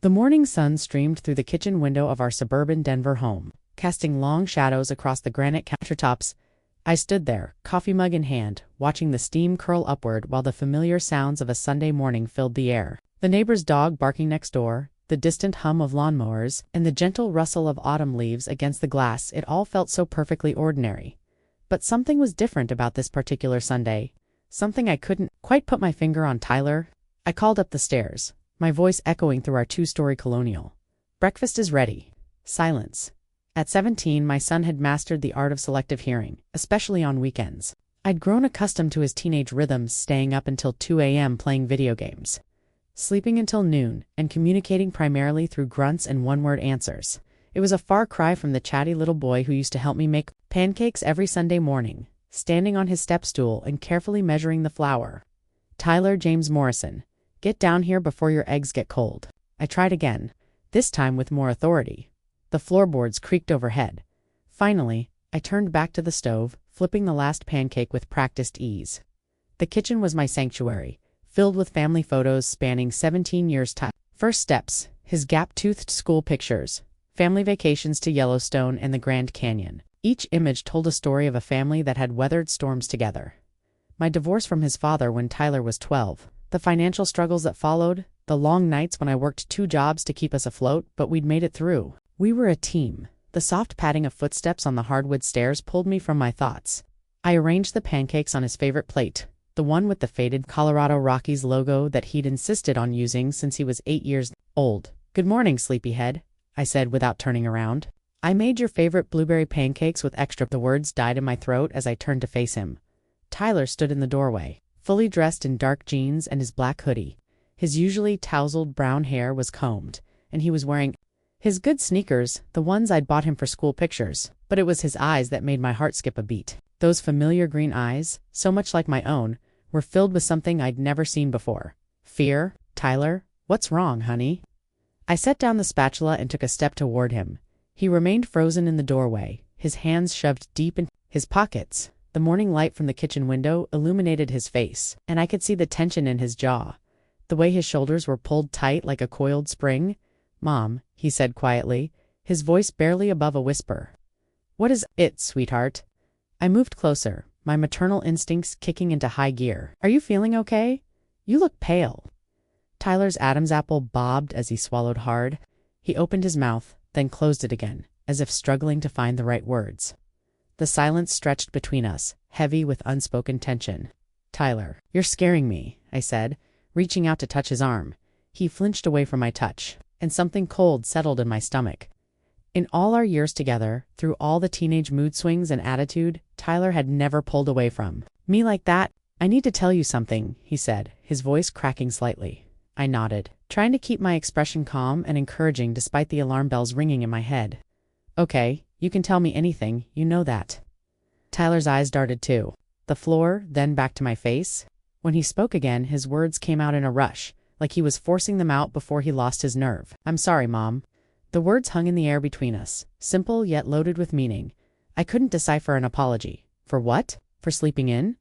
The morning sun streamed through the kitchen window of our suburban Denver home, casting long shadows across the granite countertops. I stood there, coffee mug in hand, watching the steam curl upward while the familiar sounds of a Sunday morning filled the air. The neighbor's dog barking next door, the distant hum of lawnmowers, and the gentle rustle of autumn leaves against the glass, it all felt so perfectly ordinary. But something was different about this particular Sunday. Something I couldn't quite put my finger on. Tyler, I called up the stairs, my voice echoing through our two-story colonial. Breakfast is ready. Silence. At 17, my son had mastered the art of selective hearing, especially on weekends. I'd grown accustomed to his teenage rhythms, staying up until 2 a.m. playing video games, sleeping until noon, and communicating primarily through grunts and one-word answers. It was a far cry from the chatty little boy who used to help me make pancakes every Sunday morning, standing on his step stool and carefully measuring the flour. Tyler James Morrison, get down here before your eggs get cold. I tried again, this time with more authority. The floorboards creaked overhead. Finally, I turned back to the stove, flipping the last pancake with practiced ease. The kitchen was my sanctuary, filled with family photos spanning 17 years' time. First steps, his gap-toothed school pictures, family vacations to Yellowstone and the Grand Canyon. Each image told a story of a family that had weathered storms together. My divorce from his father when Tyler was 12. The financial struggles that followed, the long nights when I worked 2 jobs to keep us afloat, but we'd made it through. We were a team. The soft padding of footsteps on the hardwood stairs pulled me from my thoughts. I arranged the pancakes on his favorite plate, the one with the faded Colorado Rockies logo that he'd insisted on using since he was 8 years old. Good morning, sleepyhead, I said without turning around. I made your favorite blueberry pancakes with extra. The words died in my throat as I turned to face him. Tyler stood in the doorway, fully dressed in dark jeans and his black hoodie. His usually tousled brown hair was combed, and he was wearing his good sneakers, the ones I'd bought him for school pictures. But it was his eyes that made my heart skip a beat. Those familiar green eyes, so much like my own, were filled with something I'd never seen before. Fear? Tyler, what's wrong, honey? I set down the spatula and took a step toward him. He remained frozen in the doorway, his hands shoved deep in his pockets. The morning light from the kitchen window illuminated his face, and I could see the tension in his jaw, the way his shoulders were pulled tight like a coiled spring. Mom, he said quietly, his voice barely above a whisper. What is it, sweetheart? I moved closer, my maternal instincts kicking into high gear. Are you feeling okay? You look pale. Tyler's Adam's apple bobbed as he swallowed hard. He opened his mouth, then closed it again, as if struggling to find the right words. The silence stretched between us, heavy with unspoken tension. Tyler, you're scaring me, I said, reaching out to touch his arm. He flinched away from my touch, and something cold settled in my stomach. In all our years together, through all the teenage mood swings and attitude, Tyler had never pulled away from me like that. I need to tell you something, he said, his voice cracking slightly. I nodded, trying to keep my expression calm and encouraging despite the alarm bells ringing in my head. Okay, you can tell me anything, you know that. Tyler's eyes darted too. The floor, then back to my face. When he spoke again, his words came out in a rush, like he was forcing them out before he lost his nerve. I'm sorry, Mom. The words hung in the air between us, simple yet loaded with meaning. I couldn't decipher an apology. For what? For sleeping in?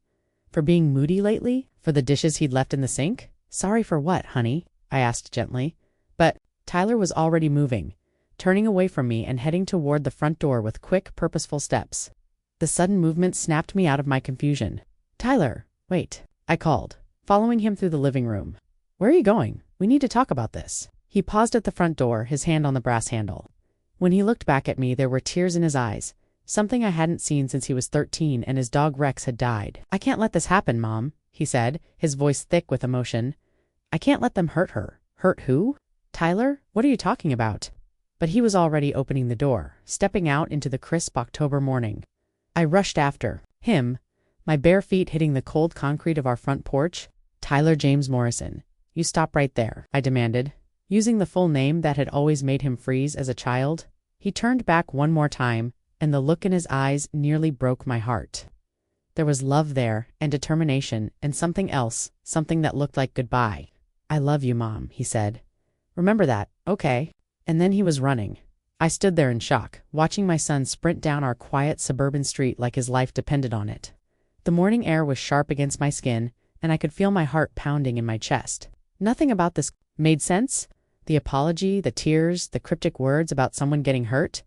For being moody lately? For the dishes he'd left in the sink? Sorry for what, honey? I asked gently. But Tyler was already moving, turning away from me and heading toward the front door with quick, purposeful steps. The sudden movement snapped me out of my confusion. Tyler, wait, I called, following him through the living room. Where are you going? We need to talk about this. He paused at the front door, his hand on the brass handle. When he looked back at me, there were tears in his eyes, something I hadn't seen since he was 13 and his dog Rex had died. I can't let this happen, Mom, he said, his voice thick with emotion. I can't let them hurt her. Hurt who? Tyler, what are you talking about? But he was already opening the door, stepping out into the crisp October morning. I rushed after him, my bare feet hitting the cold concrete of our front porch. Tyler James Morrison, you stop right there, I demanded, using the full name that had always made him freeze as a child. He turned back one more time, and the look in his eyes nearly broke my heart. There was love there, and determination, and something else, something that looked like goodbye. I love you, Mom, he said. Remember that, okay? And then he was running. I stood there in shock, watching my son sprint down our quiet suburban street like his life depended on it. The morning air was sharp against my skin, and I could feel my heart pounding in my chest. Nothing about this made sense. The apology, the tears, the cryptic words about someone getting hurt.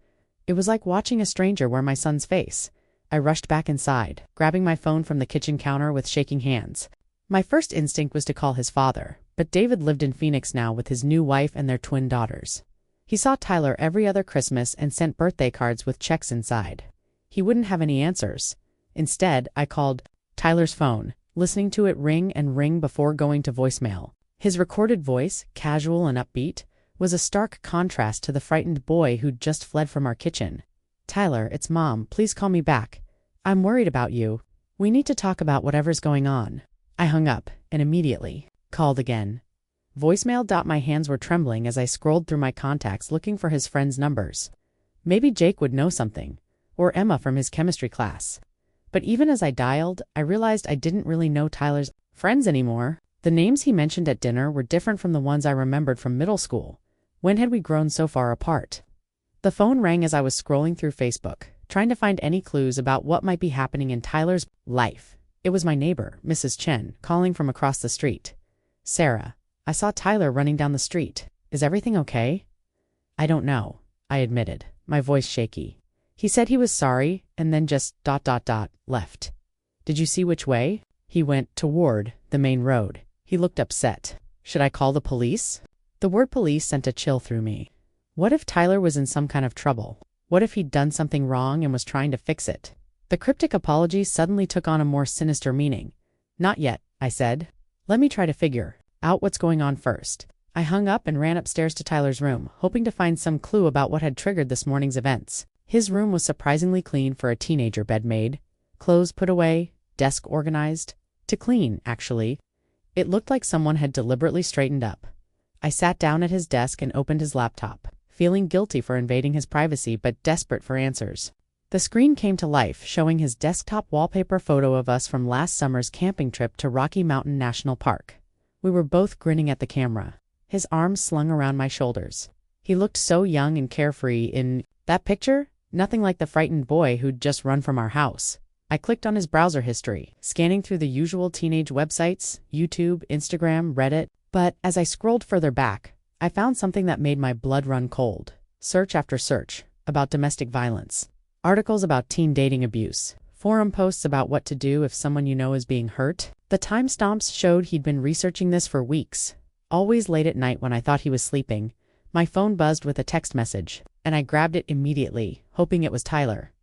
It was like watching a stranger wear my son's face. I rushed back inside, grabbing my phone from the kitchen counter with shaking hands. My first instinct was to call his father, but David lived in Phoenix now with his new wife and their twin daughters. He saw Tyler every other Christmas and sent birthday cards with checks inside. He wouldn't have any answers. Instead, I called Tyler's phone, listening to it ring and ring before going to voicemail. His recorded voice, casual and upbeat, was a stark contrast to the frightened boy who'd just fled from our kitchen. "Tyler, it's Mom. Please call me back. I'm worried about you. We need to talk about whatever's going on." I hung up and immediately called again. Voicemail. My hands were trembling as I scrolled through my contacts looking for his friends' numbers. Maybe Jake would know something, or Emma from his chemistry class. But even as I dialed, I realized I didn't really know Tyler's friends anymore. The names he mentioned at dinner were different from the ones I remembered from middle school. When had we grown so far apart? The phone rang as I was scrolling through Facebook, trying to find any clues about what might be happening in Tyler's life. It was my neighbor, Mrs. Chen, calling from across the street. "Sarah, I saw Tyler running down the street. Is everything okay?" "I don't know," I admitted, my voice shaky. "He said he was sorry, and then just ... left." "Did you see which way?" "He went toward the main road." He looked upset. "Should I call the police?" The word police sent a chill through me. What if Tyler was in some kind of trouble? What if he'd done something wrong and was trying to fix it? The cryptic apology suddenly took on a more sinister meaning. "Not yet," I said. "Let me try to figure out what's going on first." I hung up and ran upstairs to Tyler's room, hoping to find some clue about what had triggered this morning's events. His room was surprisingly clean for a teenager bed made. Clothes put away, desk organized. To clean, actually. It looked like someone had deliberately straightened up. I sat down at his desk and opened his laptop, feeling guilty for invading his privacy but desperate for answers. The screen came to life, showing his desktop wallpaper photo of us from last summer's camping trip to Rocky Mountain National Park. We were both grinning at the camera, his arms slung around my shoulders. He looked so young and carefree in that picture, nothing like the frightened boy who'd just run from our house. I clicked on his browser history, scanning through the usual teenage websites, YouTube, Instagram, Reddit. But as I scrolled further back, I found something that made my blood run cold. Search after search about domestic violence. Articles about teen dating abuse. Forum posts about what to do if someone you know is being hurt. The timestamps showed he'd been researching this for weeks. Always late at night when I thought he was sleeping, my phone buzzed with a text message, and I grabbed it immediately, hoping it was Tyler.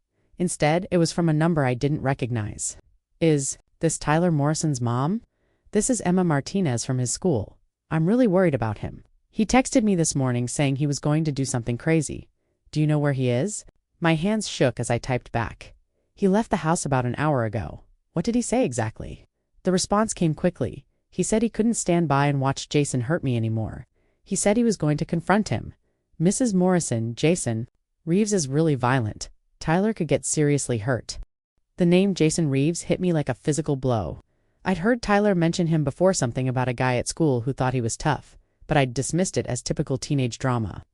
Instead, it was from a number I didn't recognize. "Is this Tyler Morrison's mom? This is Emma Martinez from his school. I'm really worried about him. He texted me this morning saying he was going to do something crazy. Do you know where he is?" My hands shook as I typed back. "He left the house about an hour ago." "What did he say exactly?" The response came quickly. He said he couldn't stand by and watch Jason hurt me anymore. He said he was going to confront him. "Mrs. Morrison, Jason Reeves is really violent. Tyler could get seriously hurt." The name Jason Reeves hit me like a physical blow. I'd heard Tyler mention him before, something about a guy at school who thought he was tough, but I'd dismissed it as typical teenage drama.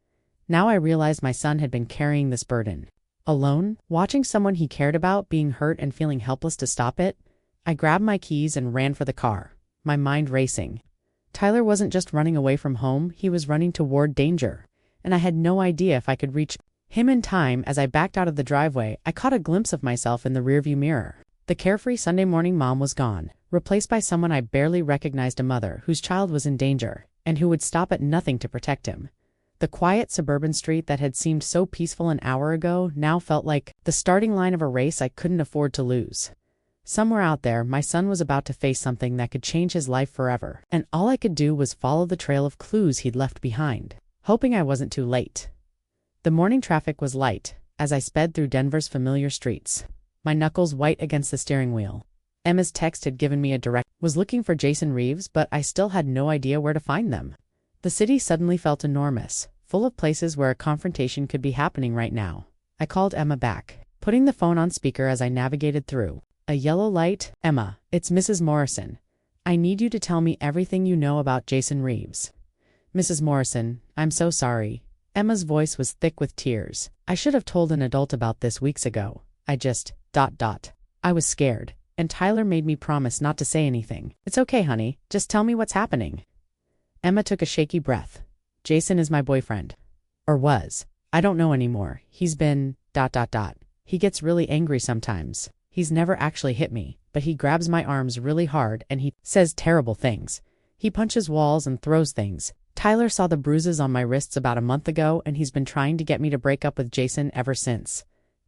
Now I realized my son had been carrying this burden. Alone, watching someone he cared about being hurt and feeling helpless to stop it. I grabbed my keys and ran for the car, my mind racing. Tyler wasn't just running away from home, he was running toward danger, and I had no idea if I could reach him in time. As I backed out of the driveway, I caught a glimpse of myself in the rearview mirror. The carefree Sunday morning mom was gone, replaced by someone I barely recognized, a mother whose child was in danger, and who would stop at nothing to protect him. The quiet suburban street that had seemed so peaceful an hour ago now felt like the starting line of a race I couldn't afford to lose. Somewhere out there, my son was about to face something that could change his life forever, and all I could do was follow the trail of clues he'd left behind, hoping I wasn't too late. The morning traffic was light as I sped through Denver's familiar streets, my knuckles white against the steering wheel. Emma's text had given me a direct. Was looking for Jason Reeves, but I still had no idea where to find them. The city suddenly felt enormous, full of places where a confrontation could be happening right now. I called Emma back, putting the phone on speaker as I navigated through a yellow light. "Emma, it's Mrs. Morrison. I need you to tell me everything you know about Jason Reeves." "Mrs. Morrison, I'm so sorry." Emma's voice was thick with tears. "I should have told an adult about this weeks ago. I just ... I was scared, and Tyler made me promise not to say anything." "It's okay, honey. Just tell me what's happening." Emma took a shaky breath. Jason is my boyfriend. Or was. I don't know anymore. He's been ... He gets really angry sometimes. He's never actually hit me, but he grabs my arms really hard and he says terrible things. He punches walls and throws things. Tyler saw the bruises on my wrists about a month ago and he's been trying to get me to break up with Jason ever since.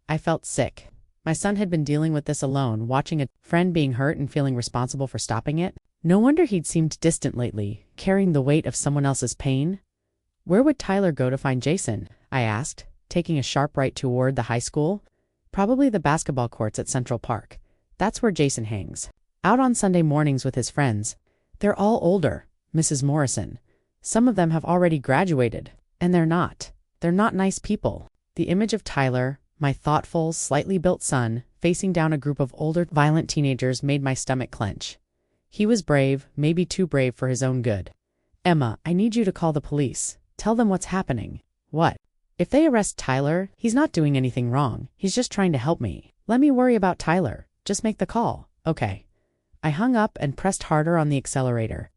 I felt sick. My son had been dealing with this alone, watching a friend being hurt and feeling responsible for stopping it. No wonder he'd seemed distant lately, carrying the weight of someone else's pain. Where would Tyler go to find Jason? I asked, taking a sharp right toward the high school. Probably the basketball courts at Central Park. That's where Jason hangs. Out on Sunday mornings with his friends. They're all older, Mrs. Morrison. Some of them have already graduated. And they're not. They're not nice people. The image of Tyler, my thoughtful, slightly built son, facing down a group of older, violent teenagers made my stomach clench. He was brave, maybe too brave for his own good. Emma, I need you to call the police. Tell them what's happening. What? If they arrest Tyler, he's not doing anything wrong. He's just trying to help me. Let me worry about Tyler. Just make the call. Okay. I hung up and pressed harder on the accelerator.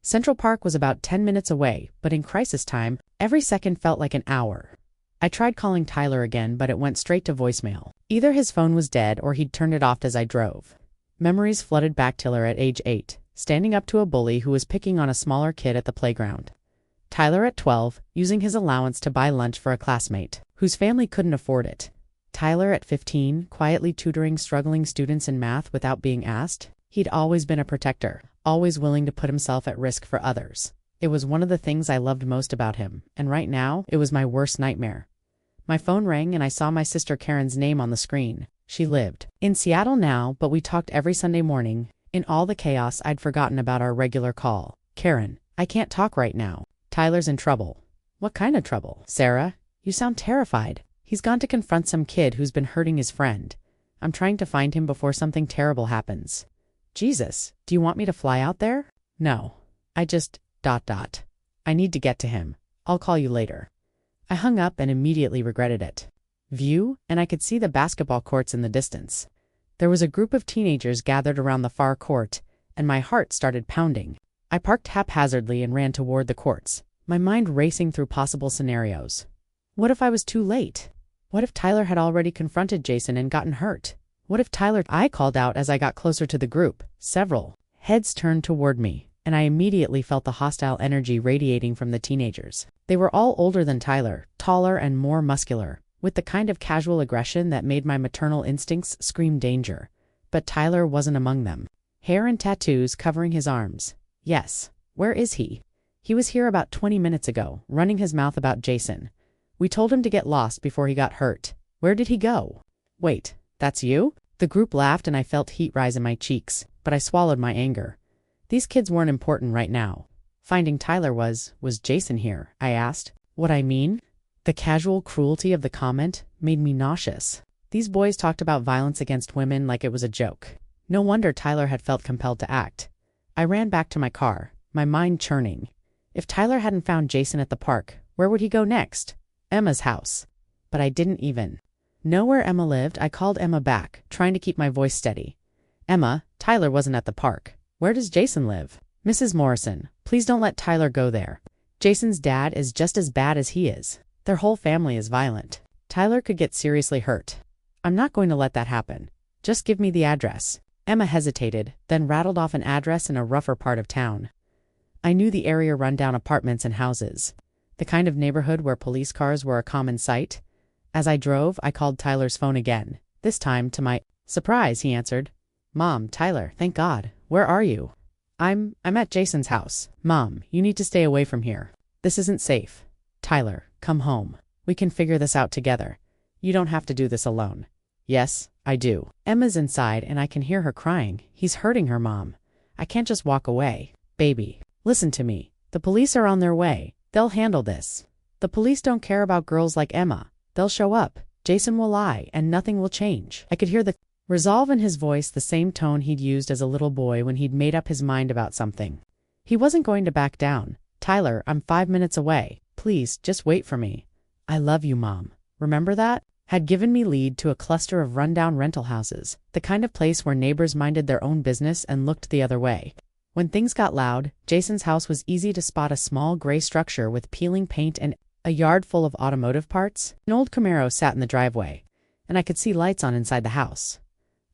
Central Park was about 10 minutes away, but in crisis time, every second felt like an hour. I tried calling Tyler again, but it went straight to voicemail. Either his phone was dead or he'd turned it off as I drove. Memories flooded back to Tyler at age 8, standing up to a bully who was picking on a smaller kid at the playground. Tyler at 12, using his allowance to buy lunch for a classmate, whose family couldn't afford it. Tyler at 15, quietly tutoring struggling students in math without being asked. He'd always been a protector, always willing to put himself at risk for others. It was one of the things I loved most about him, and right now, it was my worst nightmare. My phone rang and I saw my sister Karen's name on the screen. She lived in Seattle now, but we talked every Sunday morning. In all the chaos, I'd forgotten about our regular call. Karen, I can't talk right now. Tyler's in trouble. What kind of trouble? Sarah, you sound terrified. He's gone to confront some kid who's been hurting his friend. I'm trying to find him before something terrible happens. Jesus, do you want me to fly out there? No. I just... I need to get to him. I'll call you later. I hung up and immediately regretted it. View, and I could see the basketball courts in the distance. There was a group of teenagers gathered around the far court, and my heart started pounding. I parked haphazardly and ran toward the courts, my mind racing through possible scenarios. What if I was too late? What if Tyler had already confronted Jason and gotten hurt? What if Tyler... I called out as I got closer to the group. Several heads turned toward me, and I immediately felt the hostile energy radiating from the teenagers. They were all older than Tyler, taller and more muscular, with the kind of casual aggression that made my maternal instincts scream danger. But Tyler wasn't among them. Hair and tattoos covering his arms. Yes. Where is he? He was here about 20 minutes ago, running his mouth about Jason. We told him to get lost before he got hurt. Where did he go? Wait, that's you? The group laughed and I felt heat rise in my cheeks, but I swallowed my anger. These kids weren't important right now. Finding Tyler was Jason here? I asked. What I mean? The casual cruelty of the comment made me nauseous. These boys talked about violence against women like it was a joke. No wonder Tyler had felt compelled to act. I ran back to my car, my mind churning. If Tyler hadn't found Jason at the park, where would he go next? Emma's house. But I didn't even know where Emma lived. I called Emma back, trying to keep my voice steady. Emma, Tyler wasn't at the park. Where does Jason live? Mrs. Morrison, please don't let Tyler go there. Jason's dad is just as bad as he is. Their whole family is violent. Tyler could get seriously hurt. I'm not going to let that happen. Just give me the address. Emma hesitated, then rattled off an address in a rougher part of town. I knew the area rundown apartments and houses. The kind of neighborhood where police cars were a common sight. As I drove, I called Tyler's phone again. This time, to my surprise, he answered. Mom, Tyler, thank God. Where are you? I'm at Jason's house. Mom, you need to stay away from here. This isn't safe. Tyler, come home. We can figure this out together. You don't have to do this alone. Yes, I do. Emma's inside and I can hear her crying. He's hurting her, Mom. I can't just walk away. Baby, listen to me. The police are on their way. They'll handle this. The police don't care about girls like Emma. They'll show up. Jason will lie and nothing will change. I could hear the resolve in his voice, the same tone he'd used as a little boy when he'd made up his mind about something. He wasn't going to back down. Tyler, I'm 5 minutes away. Please, just wait for me. I love you, Mom. Remember that? Had given me lead to a cluster of rundown rental houses, the kind of place where neighbors minded their own business and looked the other way. When things got loud, Jason's house was easy to spot: a small gray structure with peeling paint and a yard full of automotive parts. An old Camaro sat in the driveway, and I could see lights on inside the house.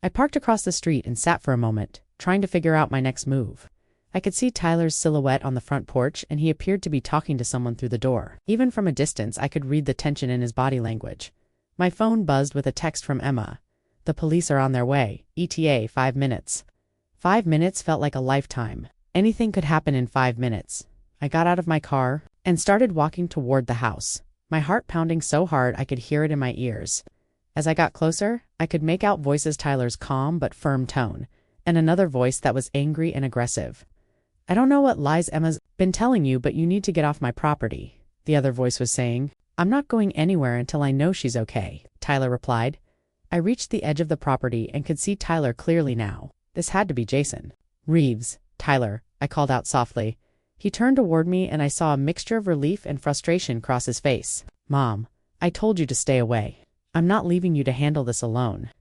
I parked across the street and sat for a moment, trying to figure out my next move. I could see Tyler's silhouette on the front porch, and he appeared to be talking to someone through the door. Even from a distance, I could read the tension in his body language. My phone buzzed with a text from Emma. "The police are on their way. ETA 5 minutes." 5 minutes felt like a lifetime. Anything could happen in 5 minutes. I got out of my car and started walking toward the house, my heart pounding so hard I could hear it in my ears. As I got closer, I could make out voices: Tyler's calm but firm tone, and another voice that was angry and aggressive. "I don't know what lies Emma's been telling you, but you need to get off my property," the other voice was saying. "I'm not going anywhere until I know she's okay," Tyler replied. I reached the edge of the property and could see Tyler clearly now. This had to be Jason. "Reeves, Tyler," I called out softly. He turned toward me, and I saw a mixture of relief and frustration cross his face. "Mom, I told you to stay away. I'm not leaving you to handle this alone."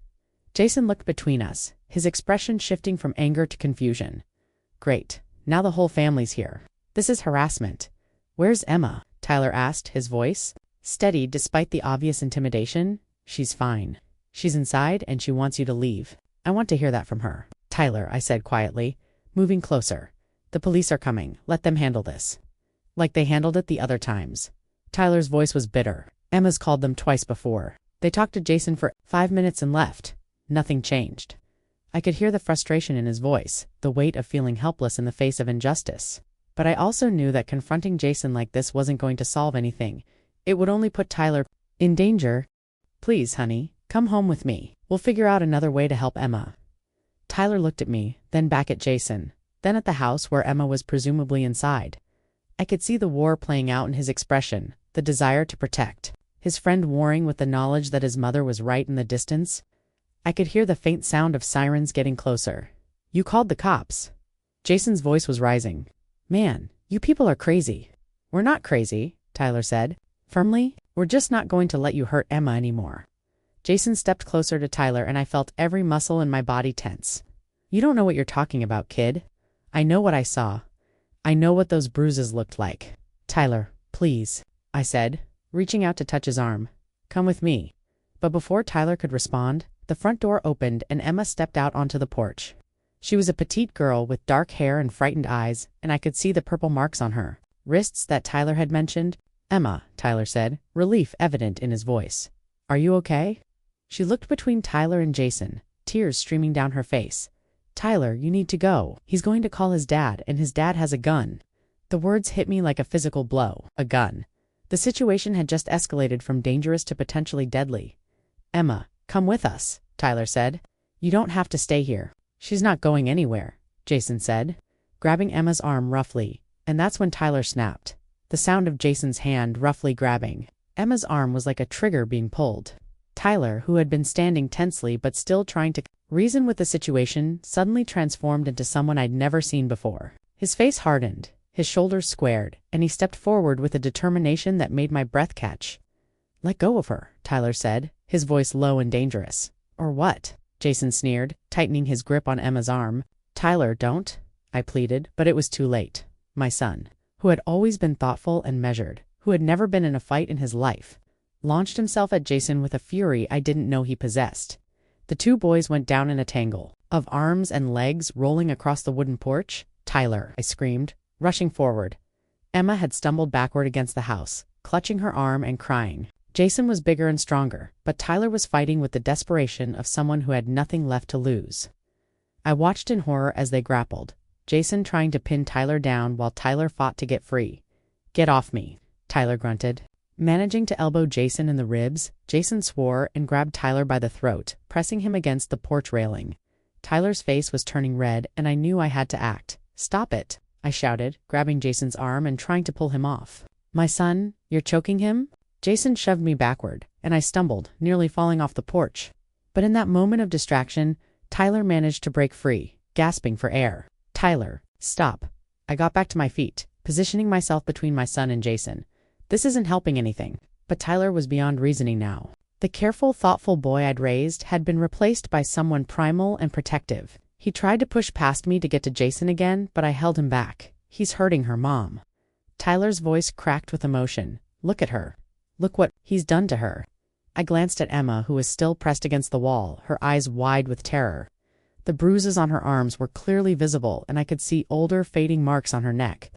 Jason looked between us, his expression shifting from anger to confusion. "Great. Now the whole family's here. This is harassment." "Where's Emma?" Tyler asked, his voice steady despite the obvious intimidation. "She's fine. She's inside, and she wants you to leave. I want to hear that from her." "Tyler," I said quietly, moving closer. "The police are coming. Let them handle this." "Like they handled it the other times." Tyler's voice was bitter. "Emma's called them twice before. They talked to Jason for 5 minutes and left. Nothing changed." I could hear the frustration in his voice, the weight of feeling helpless in the face of injustice. But I also knew that confronting Jason like this wasn't going to solve anything. It would only put Tyler in danger. "Please, honey, come home with me. We'll figure out another way to help Emma." Tyler looked at me, then back at Jason, then at the house where Emma was presumably inside. I could see the war playing out in his expression, the desire to protect. His friend warring with the knowledge that his mother was right in the distance. I could hear the faint sound of sirens getting closer. "You called the cops." Jason's voice was rising. "Man, you people are crazy." "We're not crazy," Tyler said firmly. "We're just not going to let you hurt Emma anymore." Jason stepped closer to Tyler, and I felt every muscle in my body tense. "You don't know what you're talking about, kid. I know what I saw. I know what those bruises looked like." "Tyler, please," I said, reaching out to touch his arm. "Come with me." But before Tyler could respond, the front door opened and Emma stepped out onto the porch. She was a petite girl with dark hair and frightened eyes, and I could see the purple marks on her wrists that Tyler had mentioned. "Emma," Tyler said, relief evident in his voice. "Are you okay?" She looked between Tyler and Jason, tears streaming down her face. "Tyler, you need to go. He's going to call his dad, and his dad has a gun." The words hit me like a physical blow. A gun. The situation had just escalated from dangerous to potentially deadly. "Emma, come with us," Tyler said. "You don't have to stay here." "She's not going anywhere," Jason said, grabbing Emma's arm roughly, and that's when Tyler snapped. The sound of Jason's hand roughly grabbing Emma's arm was like a trigger being pulled. Tyler, who had been standing tensely but still trying to reason with the situation, suddenly transformed into someone I'd never seen before. His face hardened, his shoulders squared, and he stepped forward with a determination that made my breath catch. "Let go of her," Tyler said, his voice low and dangerous. "Or what?" Jason sneered, tightening his grip on Emma's arm. "Tyler, don't," I pleaded, but it was too late. My son, who had always been thoughtful and measured, who had never been in a fight in his life, launched himself at Jason with a fury I didn't know he possessed. The two boys went down in a tangle of arms and legs rolling across the wooden porch. "Tyler," I screamed, rushing forward. Emma had stumbled backward against the house, clutching her arm and crying. Jason was bigger and stronger, but Tyler was fighting with the desperation of someone who had nothing left to lose. I watched in horror as they grappled, Jason trying to pin Tyler down while Tyler fought to get free. "Get off me," Tyler grunted. Managing to elbow Jason in the ribs, Jason swore and grabbed Tyler by the throat, pressing him against the porch railing. Tyler's face was turning red, and I knew I had to act. "Stop it," I shouted, grabbing Jason's arm and trying to pull him off. "My son, you're choking him?" Jason shoved me backward, and I stumbled, nearly falling off the porch. But in that moment of distraction, Tyler managed to break free, gasping for air. "Tyler, stop." I got back to my feet, positioning myself between my son and Jason. This isn't helping anything. But Tyler was beyond reasoning now. The careful, thoughtful boy I'd raised had been replaced by someone primal and protective. He tried to push past me to get to Jason again, but I held him back. He's hurting her mom. Tyler's voice cracked with emotion. Look at her. Look what he's done to her. I glanced at Emma, who was still pressed against the wall, her eyes wide with terror. The bruises on her arms were clearly visible, and I could see older, fading marks on her neck.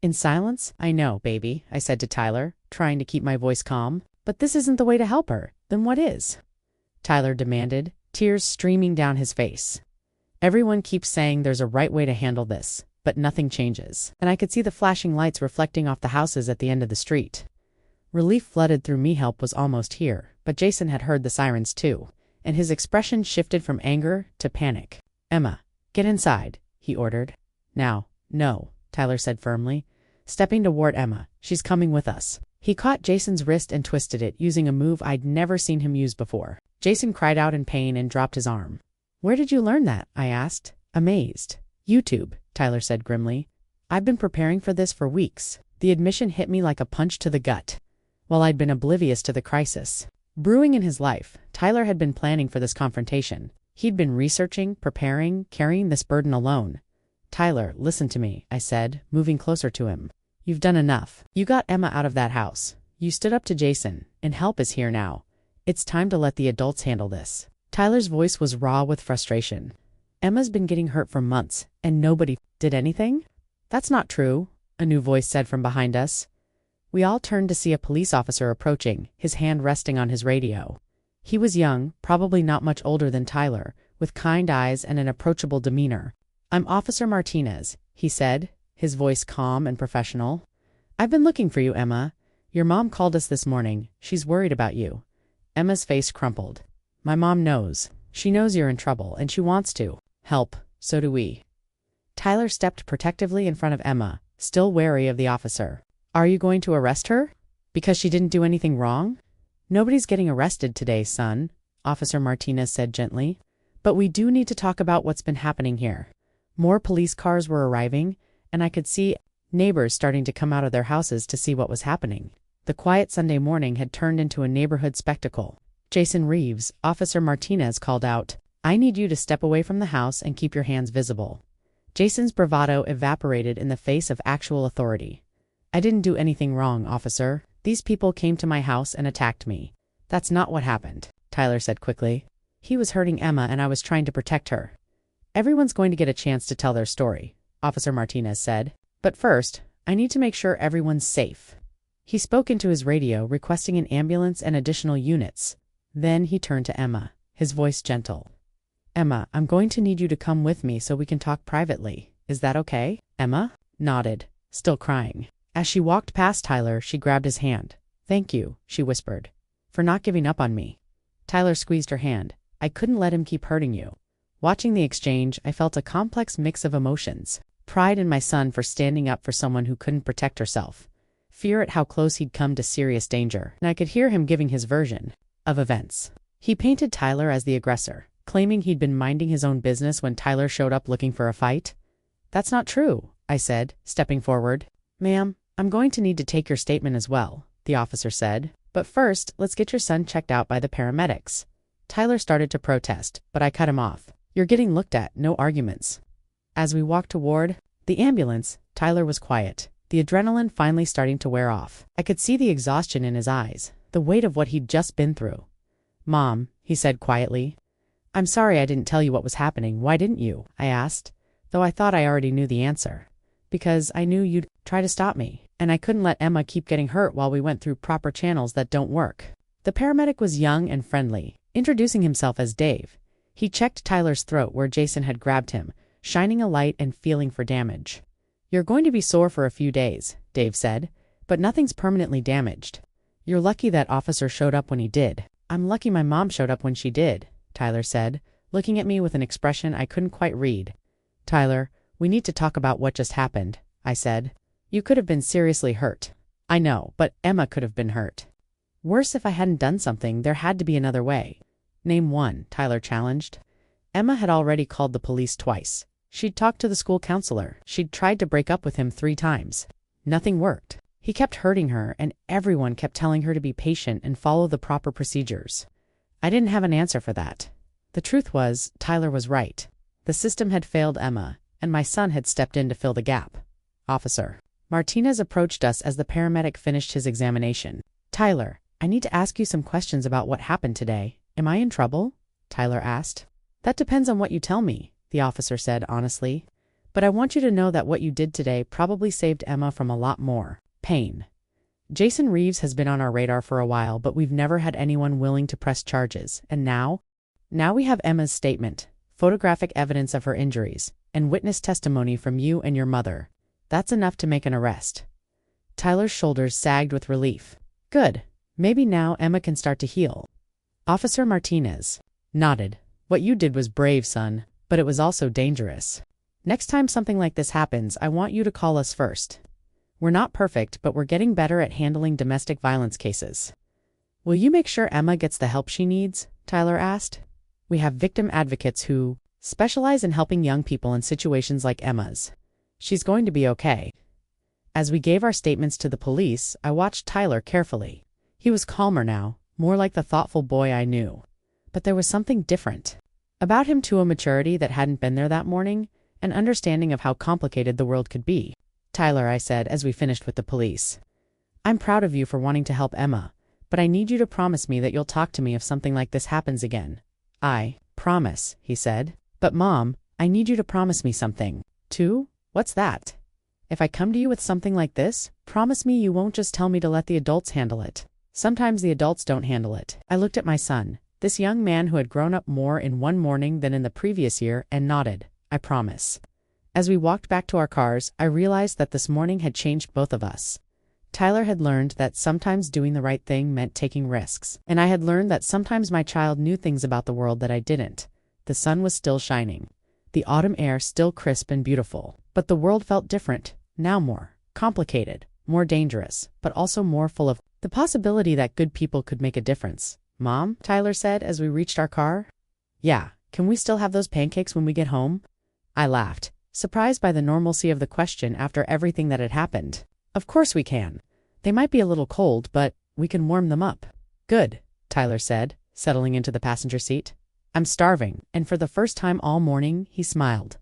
In silence, "I know, baby," I said to Tyler, trying to keep my voice calm. "But this isn't the way to help her. Then what is?" Tyler demanded, tears streaming down his face. "Everyone keeps saying there's a right way to handle this, but nothing changes." And I could see the flashing lights reflecting off the houses at the end of the street. Relief flooded through me. Help was almost here, but Jason had heard the sirens too, and his expression shifted from anger to panic. "Emma, get inside," he ordered. "Now." "No," Tyler said firmly, stepping toward Emma. "She's coming with us." He caught Jason's wrist and twisted it, using a move I'd never seen him use before. Jason cried out in pain and dropped his arm. "Where did you learn that?" I asked, amazed. "YouTube," Tyler said grimly. "I've been preparing for this for weeks." The admission hit me like a punch to the gut. While I'd been oblivious to the crisis brewing in his life, Tyler had been planning for this confrontation. He'd been researching, preparing, carrying this burden alone. "Tyler, listen to me," I said, moving closer to him. "You've done enough. You got Emma out of that house. You stood up to Jason, and help is here now. It's time to let the adults handle this." Tyler's voice was raw with frustration. "Emma's been getting hurt for months, and nobody did anything?" "That's not true," a new voice said from behind us. We all turned to see a police officer approaching, his hand resting on his radio. He was young, probably not much older than Tyler, with kind eyes and an approachable demeanor. "I'm Officer Martinez," he said, his voice calm and professional. "I've been looking for you, Emma. Your mom called us this morning. She's worried about you." Emma's face crumpled. "My mom knows. She knows you're in trouble, and she wants to help. So do we." Tyler stepped protectively in front of Emma, still wary of the officer. "Are you going to arrest her? Because she didn't do anything wrong?" "Nobody's getting arrested today, son," Officer Martinez said gently. "But we do need to talk about what's been happening here." More police cars were arriving, and I could see neighbors starting to come out of their houses to see what was happening. The quiet Sunday morning had turned into a neighborhood spectacle. "Jason Reeves," Officer Martinez called out, "I need you to step away from the house and keep your hands visible." Jason's bravado evaporated in the face of actual authority. "I didn't do anything wrong, officer. These people came to my house and attacked me." "That's not what happened," Tyler said quickly. "He was hurting Emma and I was trying to protect her." "Everyone's going to get a chance to tell their story," Officer Martinez said. "But first, I need to make sure everyone's safe." He spoke into his radio, requesting an ambulance and additional units. Then he turned to Emma, his voice gentle. "Emma, I'm going to need you to come with me so we can talk privately. Is that okay?" Emma nodded, still crying. As she walked past Tyler, she grabbed his hand. "Thank you," she whispered, "for not giving up on me." Tyler squeezed her hand. "I couldn't let him keep hurting you." Watching the exchange, I felt a complex mix of emotions. Pride in my son for standing up for someone who couldn't protect herself. Fear at how close he'd come to serious danger, and I could hear him giving his version of events. He painted Tyler as the aggressor, claiming he'd been minding his own business when Tyler showed up looking for a fight. "That's not true," I said, stepping forward. "Ma'am, I'm going to need to take your statement as well," the officer said. "But first, let's get your son checked out by the paramedics." Tyler started to protest, but I cut him off. "You're getting looked at, no arguments." As we walked toward the ambulance, Tyler was quiet, the adrenaline finally starting to wear off. I could see the exhaustion in his eyes, the weight of what he'd just been through. "Mom," he said quietly. "I'm sorry I didn't tell you what was happening. Why didn't you?" I asked, though I thought I already knew the answer. "Because I knew you'd try to stop me, and I couldn't let Emma keep getting hurt while we went through proper channels that don't work." The paramedic was young and friendly, introducing himself as Dave. He checked Tyler's throat where Jason had grabbed him, shining a light and feeling for damage. "You're going to be sore for a few days," Dave said, "but nothing's permanently damaged. You're lucky that officer showed up when he did." "I'm lucky my mom showed up when she did," Tyler said, looking at me with an expression I couldn't quite read. "Tyler, we need to talk about what just happened," I said. "You could have been seriously hurt." "I know, but Emma could have been hurt." "Worse if I hadn't done something. There had to be another way." "Name one," Tyler challenged. Emma had already called the police twice. She'd talked to the school counselor. She'd tried to break up with him 3 times. Nothing worked. He kept hurting her, and everyone kept telling her to be patient and follow the proper procedures. I didn't have an answer for that. The truth was, Tyler was right. The system had failed Emma, and my son had stepped in to fill the gap. Officer Martinez approached us as the paramedic finished his examination. Tyler, I need to ask you some questions about what happened today. Am I in trouble? Tyler asked. That depends on what you tell me, the officer said honestly. But I want you to know that what you did today probably saved Emma from a lot more pain. Jason Reeves has been on our radar for a while, but we've never had anyone willing to press charges. And now we have Emma's statement, photographic evidence of her injuries, and witness testimony from you and your mother. That's enough to make an arrest. Tyler's shoulders sagged with relief. Good. Maybe now Emma can start to heal. Officer Martinez nodded. What you did was brave, son, but it was also dangerous. Next time something like this happens, I want you to call us first. We're not perfect, but we're getting better at handling domestic violence cases. Will you make sure Emma gets the help she needs? Tyler asked. We have victim advocates who specialize in helping young people in situations like Emma's. She's going to be okay. As we gave our statements to the police, I watched Tyler carefully. He was calmer now, more like the thoughtful boy I knew. But there was something different about him, to a maturity that hadn't been there that morning, an understanding of how complicated the world could be. Tyler, I said as we finished with the police, I'm proud of you for wanting to help Emma, but I need you to promise me that you'll talk to me if something like this happens again. I promise, he said. But Mom, I need you to promise me something. Too? What's that? If I come to you with something like this, promise me you won't just tell me to let the adults handle it. Sometimes the adults don't handle it. I looked at my son, this young man who had grown up more in one morning than in the previous year, and nodded. I promise. As we walked back to our cars, I realized that this morning had changed both of us. Tyler had learned that sometimes doing the right thing meant taking risks, and I had learned that sometimes my child knew things about the world that I didn't. The sun was still shining, the autumn air still crisp and beautiful, but the world felt different, now more complicated, more dangerous, but also more full of the possibility that good people could make a difference. Mom, Tyler said as we reached our car. Yeah, can we still have those pancakes when we get home? I laughed, surprised by the normalcy of the question after everything that had happened. Of course we can. They might be a little cold, but we can warm them up. Good, Tyler said, settling into the passenger seat. I'm starving, and for the first time all morning, he smiled.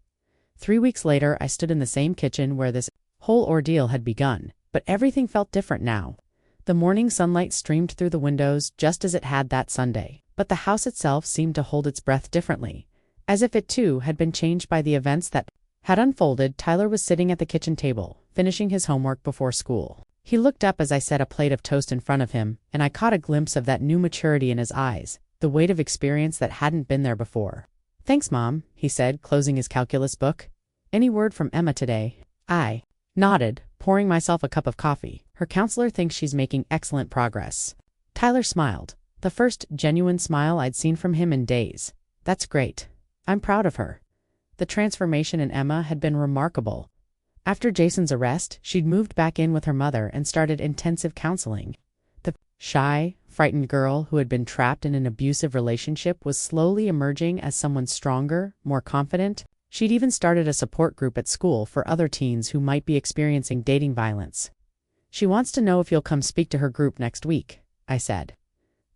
3 weeks later, I stood in the same kitchen where this whole ordeal had begun, but everything felt different now. The morning sunlight streamed through the windows just as it had that Sunday, but the house itself seemed to hold its breath differently, as if it too had been changed by the events that had unfolded. Tyler was sitting at the kitchen table, finishing his homework before school. He looked up as I set a plate of toast in front of him, and I caught a glimpse of that new maturity in his eyes, the weight of experience that hadn't been there before. Thanks, Mom, he said, closing his calculus book. Any word from Emma today? I nodded, pouring myself a cup of coffee. Her counselor thinks she's making excellent progress. Tyler smiled, the first genuine smile I'd seen from him in days. That's great. I'm proud of her. The transformation in Emma had been remarkable. After Jason's arrest, she'd moved back in with her mother and started intensive counseling. The shy, frightened girl who had been trapped in an abusive relationship was slowly emerging as someone stronger, more confident. She'd even started a support group at school for other teens who might be experiencing dating violence. She wants to know if you'll come speak to her group next week, I said.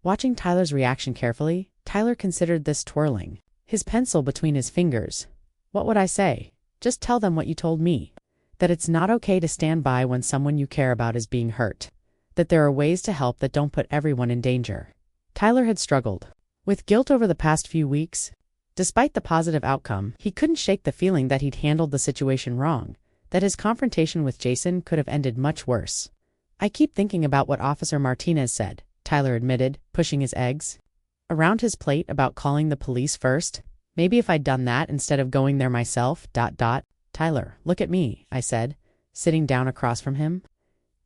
Watching Tyler's reaction carefully, Tyler considered this, twirling his pencil between his fingers. What would I say? Just tell them what you told me. That it's not okay to stand by when someone you care about is being hurt. That there are ways to help that don't put everyone in danger. Tyler had struggled with guilt over the past few weeks. Despite the positive outcome, he couldn't shake the feeling that he'd handled the situation wrong, that his confrontation with Jason could have ended much worse. I keep thinking about what Officer Martinez said, Tyler admitted, pushing his eggs around his plate about calling the police first. Maybe if I'd done that instead of going there myself, ... Tyler, look at me, I said, sitting down across from him.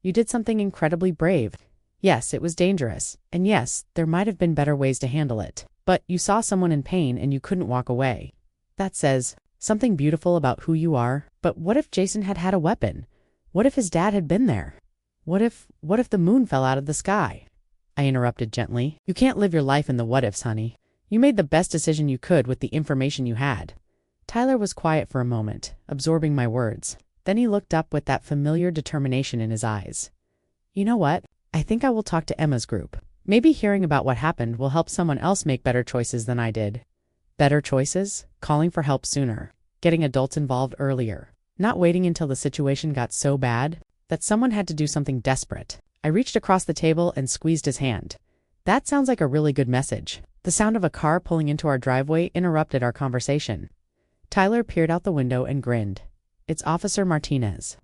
You did something incredibly brave. Yes, it was dangerous, and yes, there might have been better ways to handle it. But you saw someone in pain and you couldn't walk away. That says something beautiful about who you are. But what if Jason had had a weapon? What if his dad had been there? What if the moon fell out of the sky? I interrupted gently. You can't live your life in the what-ifs, honey. You made the best decision you could with the information you had. Tyler was quiet for a moment, absorbing my words. Then he looked up with that familiar determination in his eyes. You know what? I think I will talk to Emma's group. Maybe hearing about what happened will help someone else make better choices than I did. Better choices, calling for help sooner, getting adults involved earlier, not waiting until the situation got so bad that someone had to do something desperate. I reached across the table and squeezed his hand. That sounds like a really good message. The sound of a car pulling into our driveway interrupted our conversation. Tyler peered out the window and grinned. It's Officer Martinez.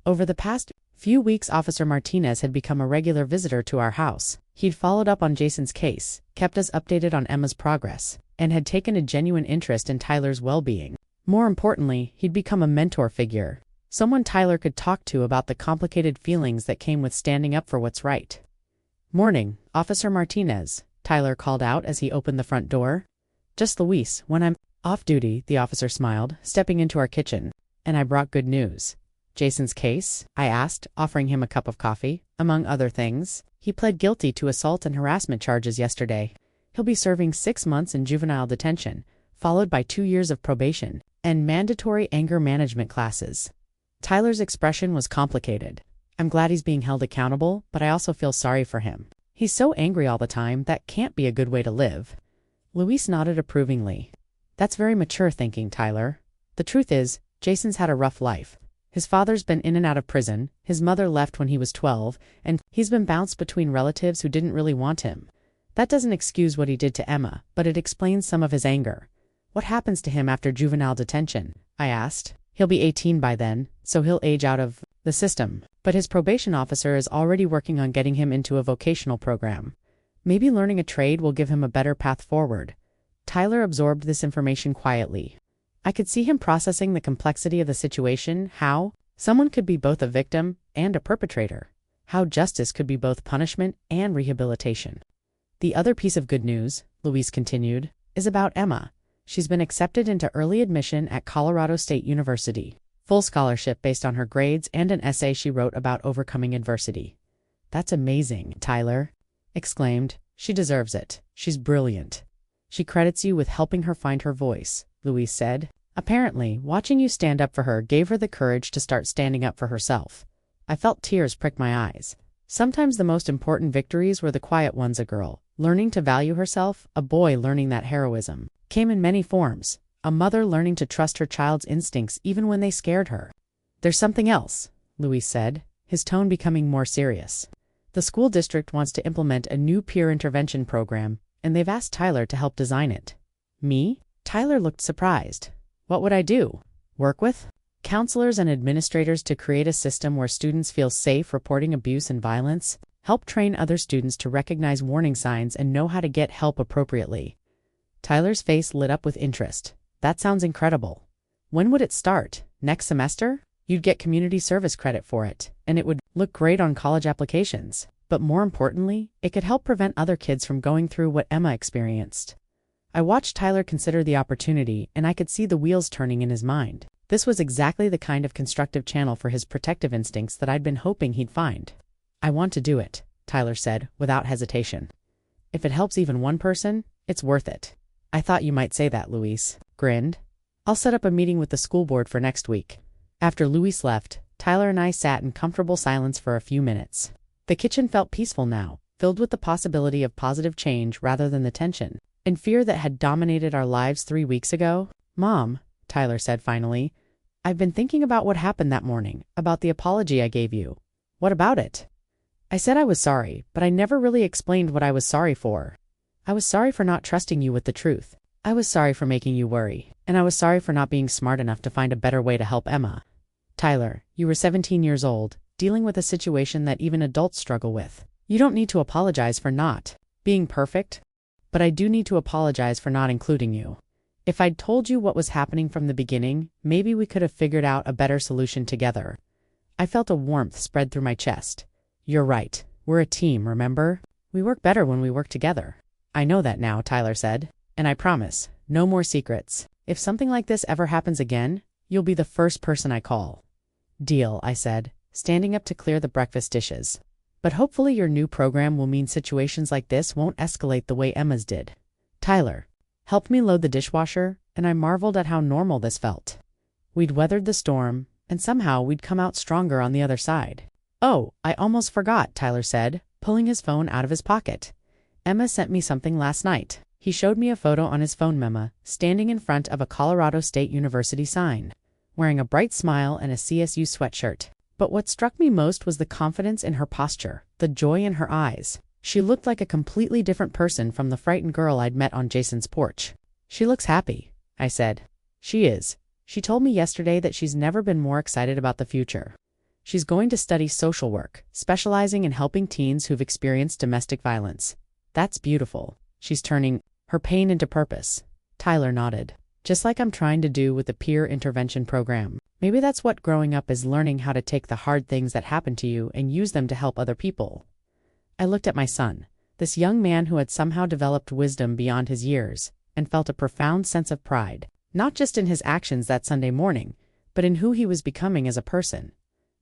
Over the past few weeks, Officer Martinez had become a regular visitor to our house. He'd followed up on Jason's case, kept us updated on Emma's progress, and had taken a genuine interest in Tyler's well-being. More importantly, he'd become a mentor figure, someone Tyler could talk to about the complicated feelings that came with standing up for what's right. "Morning, Officer Martinez," Tyler called out as he opened the front door. "Just Luis, when I'm off duty," the officer smiled, stepping into our kitchen. "And I brought good news." "Jason's case?" I asked, offering him a cup of coffee. "Among other things, he pled guilty to assault and harassment charges yesterday. He'll be serving 6 months in juvenile detention, followed by 2 years of probation and mandatory anger management classes." Tyler's expression was complicated. "I'm glad he's being held accountable, but I also feel sorry for him. He's so angry all the time, that can't be a good way to live." Luis nodded approvingly. "That's very mature thinking, Tyler. The truth is, Jason's had a rough life. His father's been in and out of prison, his mother left when he was 12, and he's been bounced between relatives who didn't really want him. That doesn't excuse what he did to Emma, but it explains some of his anger." "What happens to him after juvenile detention?" I asked. "He'll be 18 by then, so he'll age out of the system. But his probation officer is already working on getting him into a vocational program. Maybe learning a trade will give him a better path forward." Tyler absorbed this information quietly. I could see him processing the complexity of the situation, how someone could be both a victim and a perpetrator, how justice could be both punishment and rehabilitation. "The other piece of good news," Luis continued, "is about Emma. She's been accepted into early admission at Colorado State University. Full scholarship based on her grades and an essay she wrote about overcoming adversity." "That's amazing," Tyler exclaimed. "She deserves it. She's brilliant." "She credits you with helping her find her voice," Luis said. "Apparently, watching you stand up for her gave her the courage to start standing up for herself." I felt tears prick my eyes. Sometimes the most important victories were the quiet ones. A girl learning to value herself, a boy learning that heroism came in many forms, a mother learning to trust her child's instincts even when they scared her. "There's something else," Luis said, his tone becoming more serious. "The school district wants to implement a new peer intervention program, and they've asked Tyler to help design it." "Me?" Tyler looked surprised. "What would I do? Work with counselors and administrators to create a system where students feel safe reporting abuse and violence, help train other students to recognize warning signs and know how to get help appropriately?" Tyler's face lit up with interest. "That sounds incredible. When would it start? Next semester? You'd get community service credit for it, and it would look great on college applications. But more importantly, it could help prevent other kids from going through what Emma experienced." I watched Tyler consider the opportunity, and I could see the wheels turning in his mind. This was exactly the kind of constructive channel for his protective instincts that I'd been hoping he'd find. "I want to do it," Tyler said, without hesitation. "If it helps even one person, it's worth it." "I thought you might say that," Luis grinned. "I'll set up a meeting with the school board for next week." After Luis left, Tyler and I sat in comfortable silence for a few minutes. The kitchen felt peaceful now, filled with the possibility of positive change rather than the tension and fear that had dominated our lives 3 weeks ago. "Mom," Tyler said finally, "I've been thinking about what happened that morning, about the apology I gave you." "What about it?" "I said I was sorry, but I never really explained what I was sorry for. I was sorry for not trusting you with the truth. I was sorry for making you worry, and I was sorry for not being smart enough to find a better way to help Emma." "Tyler, you were 17 years old, dealing with a situation that even adults struggle with. You don't need to apologize for not being perfect. But I do need to apologize for not including you. If I'd told you what was happening from the beginning, maybe we could have figured out a better solution together." I felt a warmth spread through my chest. "You're right. We're a team, remember? We work better when we work together." "I know that now," Tyler said. "And I promise, no more secrets. If something like this ever happens again, you'll be the first person I call." "Deal," I said, standing up to clear the breakfast dishes. "But hopefully your new program will mean situations like this won't escalate the way Emma's did." Tyler helped me load the dishwasher, and I marveled at how normal this felt. We'd weathered the storm, and somehow we'd come out stronger on the other side. "Oh, I almost forgot," Tyler said, pulling his phone out of his pocket. "Emma sent me something last night." He showed me a photo on his phone memo, standing in front of a Colorado State University sign, wearing a bright smile and a CSU sweatshirt. But what struck me most was the confidence in her posture, the joy in her eyes. She looked like a completely different person from the frightened girl I'd met on Jason's porch. "She looks happy," I said. "She is. She told me yesterday that she's never been more excited about the future. She's going to study social work, specializing in helping teens who've experienced domestic violence. That's beautiful. She's turning her pain into purpose." Tyler nodded. "Just like I'm trying to do with the peer intervention program. Maybe that's what growing up is, learning how to take the hard things that happen to you and use them to help other people." I looked at my son, this young man who had somehow developed wisdom beyond his years, and felt a profound sense of pride, not just in his actions that Sunday morning, but in who he was becoming as a person.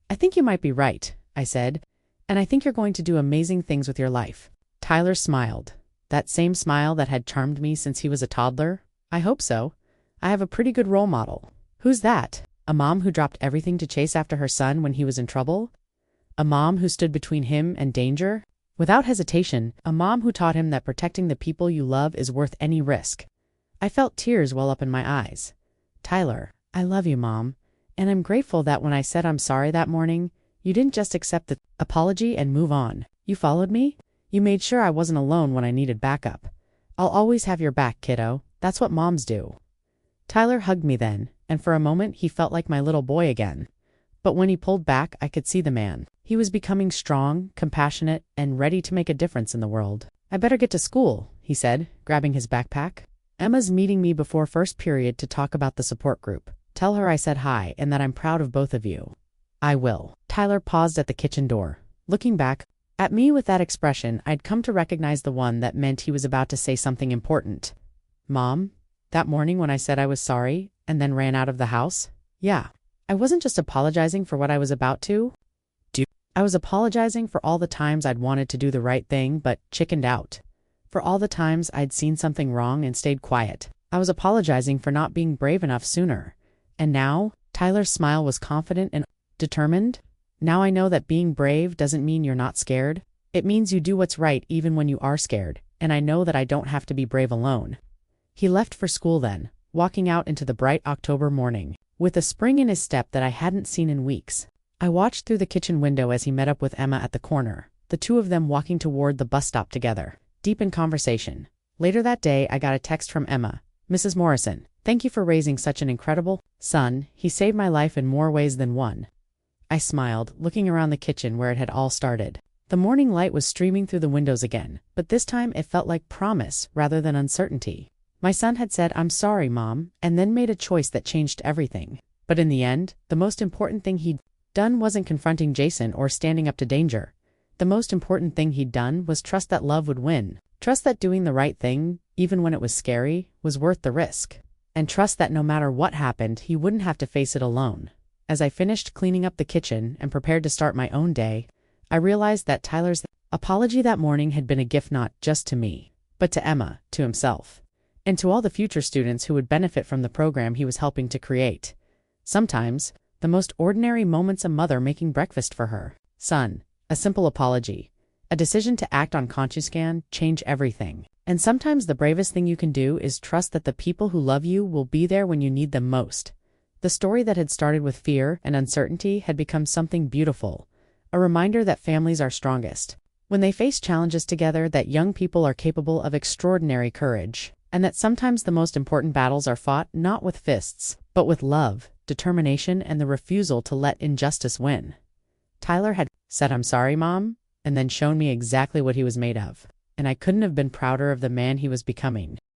"I think you might be right," I said, "and I think you're going to do amazing things with your life." Tyler smiled, that same smile that had charmed me since he was a toddler. "I hope so. I have a pretty good role model." "Who's that? A mom who dropped everything to chase after her son when he was in trouble? A mom who stood between him and danger? Without hesitation, a mom who taught him that protecting the people you love is worth any risk." I felt tears well up in my eyes. "Tyler, I love you, Mom, and I'm grateful that when I said I'm sorry that morning, you didn't just accept the apology and move on. You followed me. You made sure I wasn't alone when I needed backup. I'll always have your back, kiddo. That's what moms do." Tyler hugged me then, and for a moment he felt like my little boy again. But when he pulled back, I could see the man. He was becoming strong, compassionate, and ready to make a difference in the world. "I better get to school," he said, grabbing his backpack. "Emma's meeting me before first period to talk about the support group. Tell her I said hi and that I'm proud of both of you." "I will." Tyler paused at the kitchen door. Looking back at me with that expression, I'd come to recognize the one that meant he was about to say something important. "Mom, that morning when I said I was sorry and then ran out of the house? Yeah. I wasn't just apologizing for what I was about to do. I was apologizing for all the times I'd wanted to do the right thing but chickened out. For all the times I'd seen something wrong and stayed quiet. I was apologizing for not being brave enough sooner. And now," Tyler's smile was confident and determined, "now I know that being brave doesn't mean you're not scared. It means you do what's right even when you are scared, and I know that I don't have to be brave alone." He left for school then, walking out into the bright October morning, with a spring in his step that I hadn't seen in weeks. I watched through the kitchen window as he met up with Emma at the corner, the two of them walking toward the bus stop together, deep in conversation. Later that day, I got a text from Emma. "Mrs. Morrison, thank you for raising such an incredible son. He saved my life in more ways than one." I smiled, looking around the kitchen where it had all started. The morning light was streaming through the windows again, but this time it felt like promise rather than uncertainty. My son had said, "I'm sorry, Mom," and then made a choice that changed everything. But in the end, the most important thing he'd done wasn't confronting Jason or standing up to danger. The most important thing he'd done was trust that love would win. Trust that doing the right thing, even when it was scary, was worth the risk. And trust that no matter what happened, he wouldn't have to face it alone. As I finished cleaning up the kitchen and prepared to start my own day, I realized that Tyler's apology that morning had been a gift not just to me, but to Emma, to himself, and to all the future students who would benefit from the program he was helping to create. Sometimes, the most ordinary moments, a mother making breakfast for her son, a simple apology, a decision to act on conscious can change everything. And sometimes the bravest thing you can do is trust that the people who love you will be there when you need them most. The story that had started with fear and uncertainty had become something beautiful, a reminder that families are strongest when they face challenges together, that young people are capable of extraordinary courage, and that sometimes the most important battles are fought not with fists, but with love, determination, and the refusal to let injustice win. Tyler had said, "I'm sorry, Mom," and then shown me exactly what he was made of, and I couldn't have been prouder of the man he was becoming.